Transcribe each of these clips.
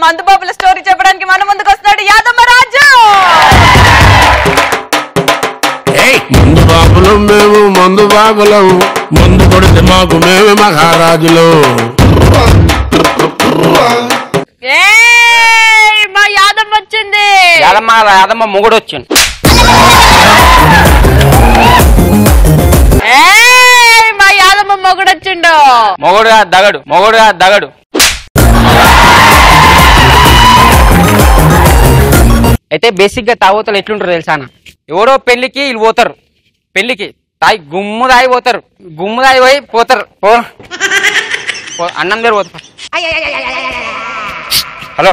మందు బాబుల స్టోరీ చెప్పడానికి మన ముందుకు వస్తున్నాడు యాదమ్మ రాజు. మందు బాబులు మేము మందు బాబులం, మందు కొడితే మాకు మేమే మహారాజులు. మా యాదమ్మ వచ్చింది. యాదమ్మ మొగుడు వచ్చింది. మా యాదమ్మ మొగుడు వచ్చిండు. మొగుడుగా దగడు. అయితే బేసిక్ గా తాగోతలు ఎట్లుంటారు తెలుసా? ఎవరో పెళ్లికి వీళ్ళు పోతారు, పెళ్లికి తాయి గుమ్ము తాగి పోతారు, గుమ్ము తాగి పోయి పోతారు. అన్నం దగ్గర పోతారు. హలో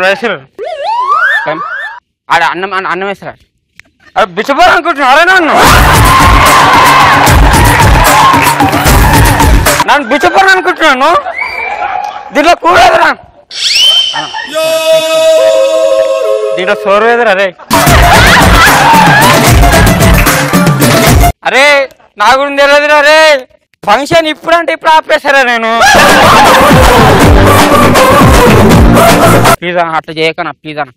రైసరు ఆడ అన్నం వేస్తారా? అరే బిచ్చపోరు అనుకుంటున్నారా? నన్ను బిచ్చపోరు అనుకుంటున్నాను. దీంట్లో కూడదురా, దీంట్లో సోరు వేదరా? అరే నా గురించి తెలియదురా. అరే ఫంక్షన్ ఇప్పుడు అంటే ఇప్పుడు ఆపేస్తారా? నేను ప్లీజ్ అట్లా చేయకనా, ప్లీజ్ అన్న.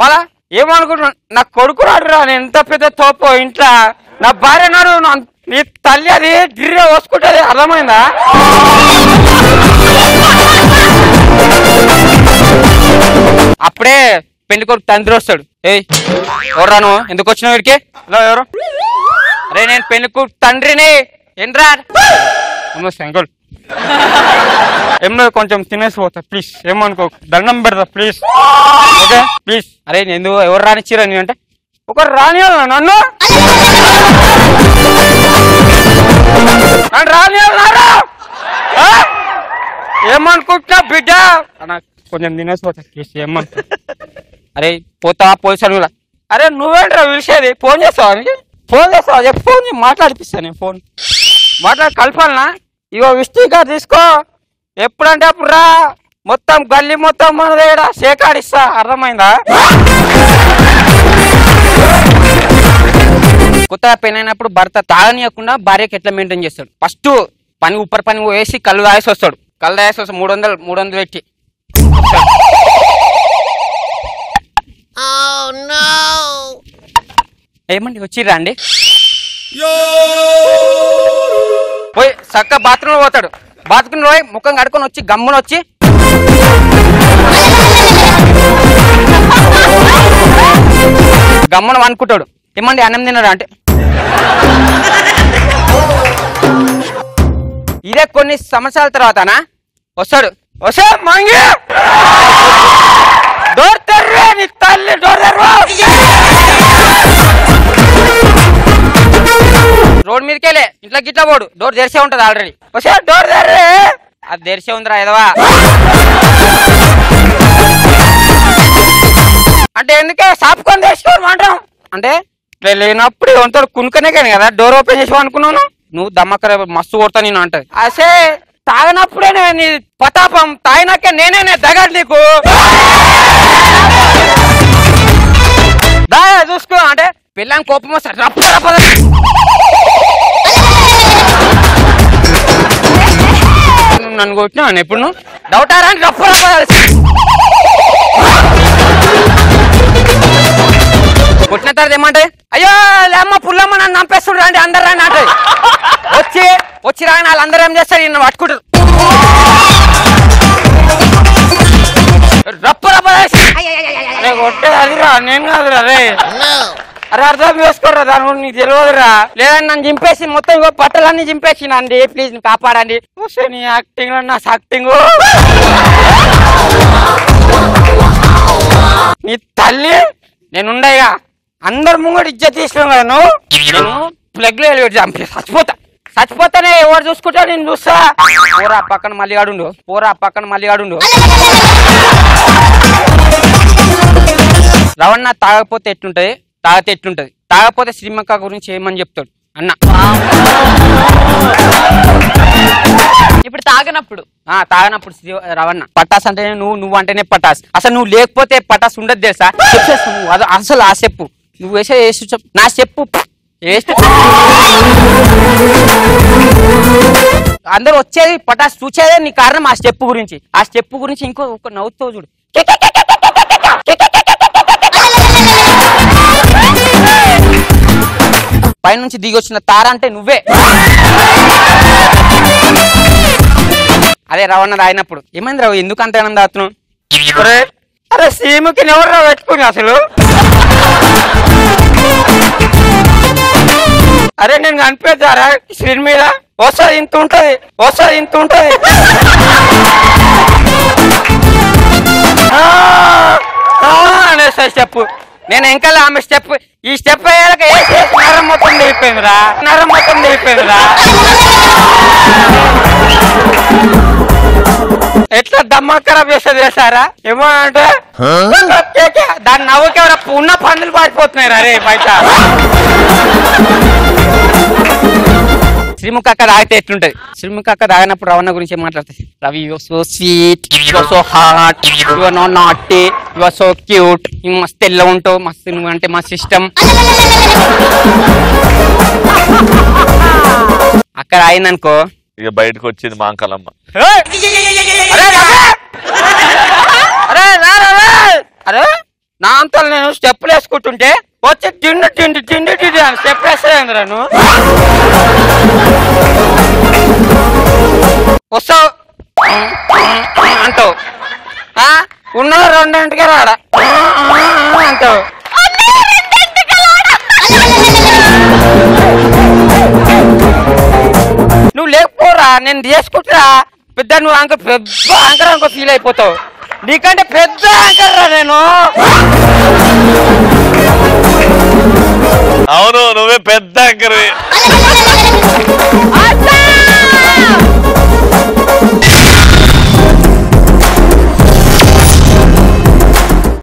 మళ్ళా ఏమనుకుంటున్నా, నా కొడుకు రాడురా. నేను ఎంత పెద్ద తోపో ఇంట్లో. నా భార్య నాడు నీ తల్లి అది గిర్రె పోసుకుంటుంది, అర్థమైందా? అప్పుడే పెళ్లి కొడుకు తండ్రి వస్తాడు. ఎవరు రాను, ఎందుకు వచ్చినావు వీడికి? హలో ఎవరు? అరే నేను పెళ్లి కొడుకు తండ్రిని. ఏంట్రా శంకుల్ ఏమో కొంచెం తినేసి పోతా ప్లీజ్, ఏమనుకో, దండం పెడతా ప్లీజ్, ఓకే ప్లీజ్. అరే ఎందుకు ఎవరు రానిచ్చిరా నీ అంటే? ఒకరు రాని నన్ను రానియాలన్నారా? ఏమనుకుంటున్నా బిడ్డ? కొంచెం తినేసి పోతా ప్లీజ్, ఏమనుకో. అరే పోతావా పోలీసు? అరే నువ్వేంట్రా పిలిచేది? ఫోన్ చేస్తావా? ఫోన్ చేస్తావా? చెప్పు, ఫోన్ మాట్లాడిపిస్తా. నేను ఫోన్ మాట్లాడి కలపాలనా? ఇగో విస్టిగా తీసుకో, ఎప్పుడంటే అప్పుడు రా. మొత్తం గల్లీ మొత్తం మన దగ్గర సేకాడిస్తా, అర్థమైందా? కొత్తగా పెళ్ళైనప్పుడు భర్త తాగనీయకుండా భార్యకి ఎట్లా మెయింటైన్ చేస్తాడు? ఫస్ట్ పని ఉప్పర్ పని వేసి కళ్ళు తాగేసి వస్తాడు. 300 పెట్టి. ఏమండి వచ్చిర్రా అండి? పోయి చక్క బాత్రూమ్ లో పోతాడు. బాత్రూమ్ లో పోయి ముఖం కడుకొని వచ్చి గమ్మున వచ్చి గమ్మున అనుకుంటాడు. ఏమండి అన్నం తిన్నాడు అంటే? ఇదే కొన్ని సంవత్సరాల తర్వాతనా వస్తాడు. వస్తా మంగి డోర్ తెర్రే, నీ తల్లి డోర్ తెర్రా. రోడ్ మీదకెళ్ళే ఇంట్లో గిట్లా పోడు, డోర్ తెరిసే ఉంటది ఆల్రెడీ. వస్తే డోర్ తెర్రే, అది తెరిసే ఉందిరా ఎదవా అంటే ఎందుకే సాపుకొని తెచ్చుకోరు అంటాం అంటే లేనప్పుడు ఏమంటారు కునుకనే కానీ కదా డోర్ ఓపెన్ చేసావు అనుకున్నాను. నువ్వు దమ్మక్కర మస్తు కొడతా నేను అంటది. అసే తాగినప్పుడే నీ పతాపం, తాగినాకే నేనే దగడు నీకు. దా చూసుకో అంటే పిల్లని కోపం వస్తాడు. నన్ను కొట్టినా ఎప్పుడు నువ్వు డౌటారా అని కొట్టిన తర్వాత ఏమంటే అయ్యో లేమ్మ పుల్లమ్మ నన్ను చంపేస్తుండ్రు అంటే అందరు రాని అంటది. వచ్చి రాని వాళ్ళందరూ ఏం చేస్తారు? నిన్ను పట్టుకుంటారు. కొట్టేది అదిరా, నేను కాదురా. రే అరే అర్థం చేసుకోరా, దాని గురించి నీకు తెలియదురా. లేదని నన్ను చింపేసి మొత్తం ఇంకో బట్టలన్నీ చింపేసిందండి. ప్లీజ్ కాపాడండి. నీ యాక్టింగ్ నా యాక్టింగ్ నీ తల్లి. నేనుండగా అందరు ముంగడు ఇజ్జత్ తీసుకున్నాను కదా నువ్వు. నేను ప్లగ్ లో చంపి చచ్చిపోతానే ఎవరు చూసుకుంటా? నేను చూస్తా. పోరా పక్కన మళ్ళీ ఆడుండు. రవణ తాగకపోతే ఎట్లుంటది, తాగితే ఎట్లుంటది? తాగకపోతే శ్రీమక్క గురించి ఏమని చెప్తాడు అన్న. ఇప్పుడు తాగనప్పుడు రవణ పటాస్ అంటే నువ్వు అంటేనే పటాస్. అసలు నువ్వు లేకపోతే పటాస్ ఉండదు తెలుసా? నువ్వు అసలు ఆ చెప్పు నువ్వు వేసే నా చెప్పు అందరూ వచ్చేది పటాస్ చూసేదే నీ కారణం ఆ స్టెప్ గురించి. ఆ స్టెప్ గురించి ఇంకో ఒక నవ్వుతో చూడు. పైనుంచి దిగి వచ్చిన తార అంటే నువ్వే. అదే రవణ రాయినప్పుడు ఏమైంది రావు, ఎందుకు అంత ఆనంద అతను? అరే సీముకి ఎవరు రావు పెట్టుకుని అసలు. అరే నేను కనిపెడతారా స్క్రీన్ మీద? వస్తుంది ఇంత ఉంటది, వస్తుంది ఇంత ఉంటది. అనేసి స్టెప్ నేను ఇంకా ఆమె స్టెప్ ఈ స్టెప్ అయ్యాక నరం మొత్తం దిగిపోయిందిరా, నరం మొత్తం దిగిపోయిందిరా. ఎట్లా దమ్మా ఖరాబ్ చేస్తుంది సారా ఏమో అంటే దాన్ని నవ్వుకి ఎవరైనా ఉన్న పందులు పారిపోతున్నాయి రే బయట. శ్రీముఖ అక్క తాగితే ఎట్లుంటది? శ్రీముఖ అక్క తాగినప్పుడు రవణ గురించి ఏం మాట్లాడుతుంది? Ravi you are so sweet, you are so hot, you are not naughty, you are so cute, నువ్వు మస్తు తెల్ల ఉంటావు, మస్తు నువ్వు అంటే మస్తు ఇష్టం. అక్కడ అయిందనుకో ఇక బయటకు వచ్చింది మాంకలమ్మ. అరే నా అంతా నేను స్టెప్పులు వేసుకుంటుంటే వచ్చి తిండి తిండి తిండి తిండి అని స్టెప్ వేస్తాను నువ్వు. వస్తావు అంటావు, ఉన్న రెండింటికి రాడా అంటావు. నువ్వు లేకపోరా నేను చేసుకుంటురా పెద్ద, నువ్వు యాంకర్ పెద్ద యాంకర్ అనుకో ఫీల్ అయిపోతావు. నీకంటే పెద్ద యాంకర్ రా నేను. అవును నువ్వే పెద్ద యాంకర్.